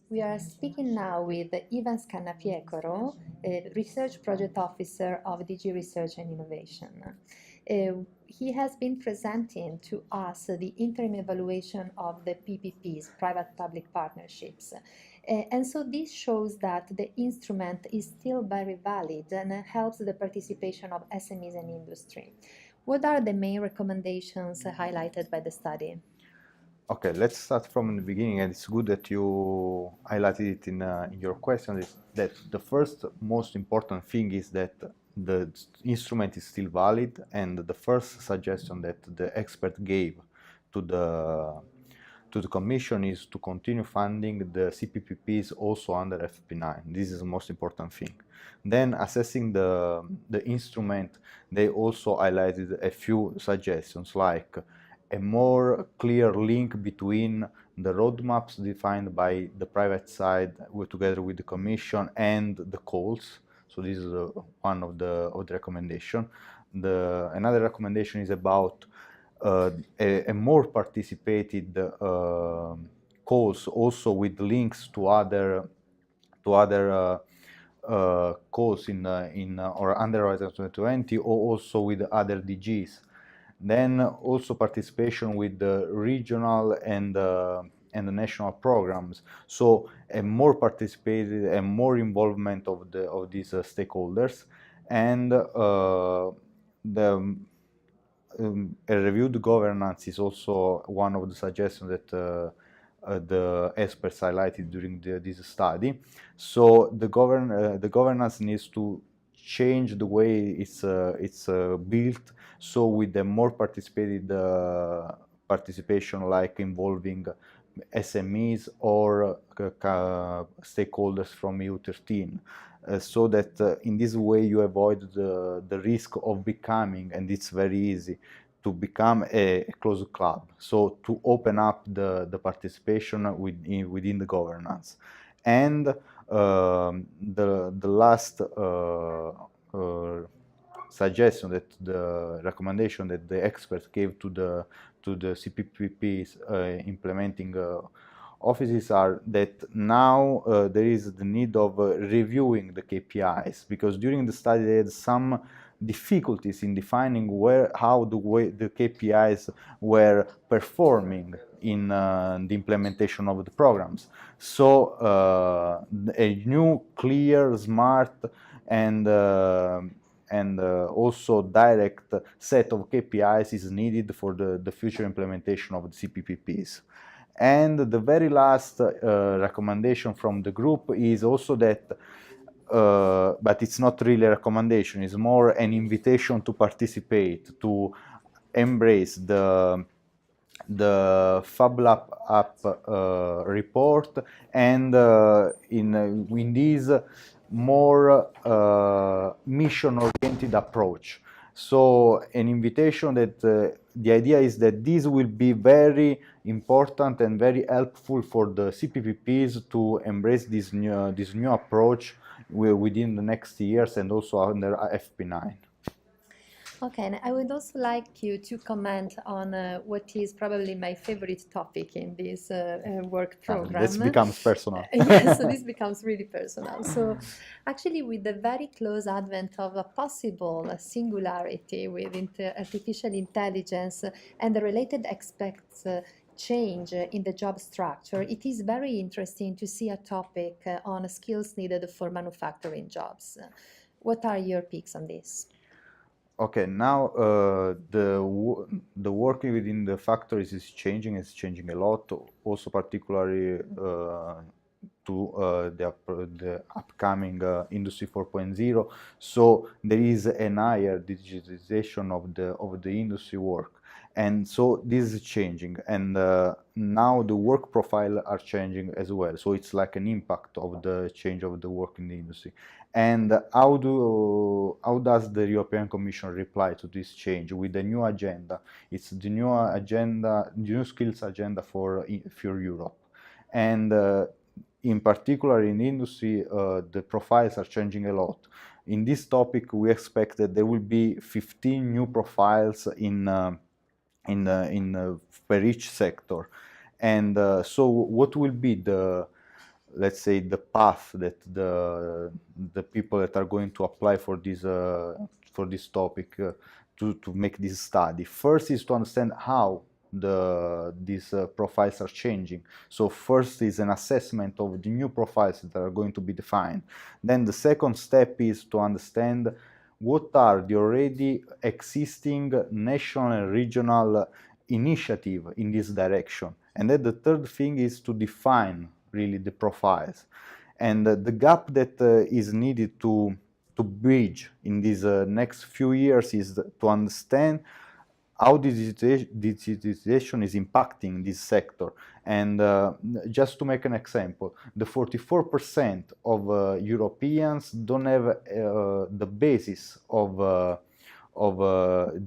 We are speaking now with Ivan Scannapiecoro, a research project officer of DG Research and Innovation. He has been presenting to us the interim evaluation of the PPPs, private-public partnerships. And so this shows that the instrument is still very valid and helps the participation of SMEs and industry. What are the main recommendations highlighted by the study? Okay, let's start from the beginning, and it's good that you highlighted it in your question. Is that the first most important thing is that the instrument is still valid, and the first suggestion that the expert gave to the Commission is to continue funding the CPPPs also under FP9. This is the most important thing. Then, assessing the instrument, they also highlighted a few suggestions, like a more clear link between the roadmaps defined by the private side together with the Commission and the calls. So this is one of the recommendation. Another recommendation is about a more participated calls, also with links to other calls in or under Horizon 2020, or also with other DGs. Then also participation with the regional and the national programs. So a more participated and more involvement of these stakeholders, and a reviewed governance is also one of the suggestions that the experts highlighted during this study. So the governance needs to change the way it's built, so with a more participated participation, like involving SMEs or stakeholders from EU13. So that in this way you avoid the risk of becoming, and it's very easy, to become a closed club. So to open up the participation within the governance. And the last suggestion, that the recommendation that the experts gave to the CPPPs implementing offices, are that now there is the need of reviewing the KPIs, because during the study they had some difficulties in defining how the KPIs were performing in the implementation of the programs. So a new, clear, smart, and also direct set of KPIs is needed for the future implementation of the CPPPs. And the very last recommendation from the group is also that, but it's not really a recommendation, it's more an invitation to participate, to embrace the FabLab app report, and in this more mission-oriented approach. So an invitation that the idea is that this will be very important and very helpful for the CPPPs to embrace this new approach within the next years, and also under FP9. Okay, and I would also like you to comment on what is probably my favorite topic in this work program. This becomes personal. Yes, so this becomes really personal. So actually, with the very close advent of a possible singularity with artificial intelligence and the related aspects change in the job structure, it is very interesting to see a topic on skills needed for manufacturing jobs. What are your picks on this? Okay, now the working within the factories is changing. It's changing a lot, also particularly to the upcoming Industry 4.0. So there is an higher digitization of the industry work, and so this is changing. And now the work profile are changing as well. So it's like an impact of the change of the work in the industry. And how does the European Commission reply to this change with the new agenda? It's the new agenda, new skills agenda for Europe. And in particular in industry, the profiles are changing a lot. In this topic, we expect that there will be 15 new profiles per each sector. And so what will be the let's say, the path that the people that are going to apply for this topic to make this study. First is to understand how these profiles are changing. So first is an assessment of the new profiles that are going to be defined. Then the second step is to understand what are the already existing national and regional initiative in this direction. And then the third thing is to define really the profiles. And the gap that is needed to bridge in these next few years is to understand how digitization is impacting this sector. And just to make an example, the 44% of Europeans don't have the basis of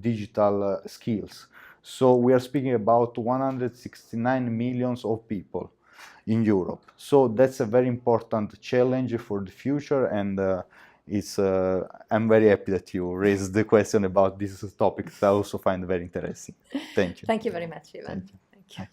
digital skills. So we are speaking about 169 millions of people in Europe. So that's a very important challenge for the future, and I'm very happy that you raised the question about this topic that I also find very interesting. Thank you. Thank you very much, Ivan. Thank you. Thank you.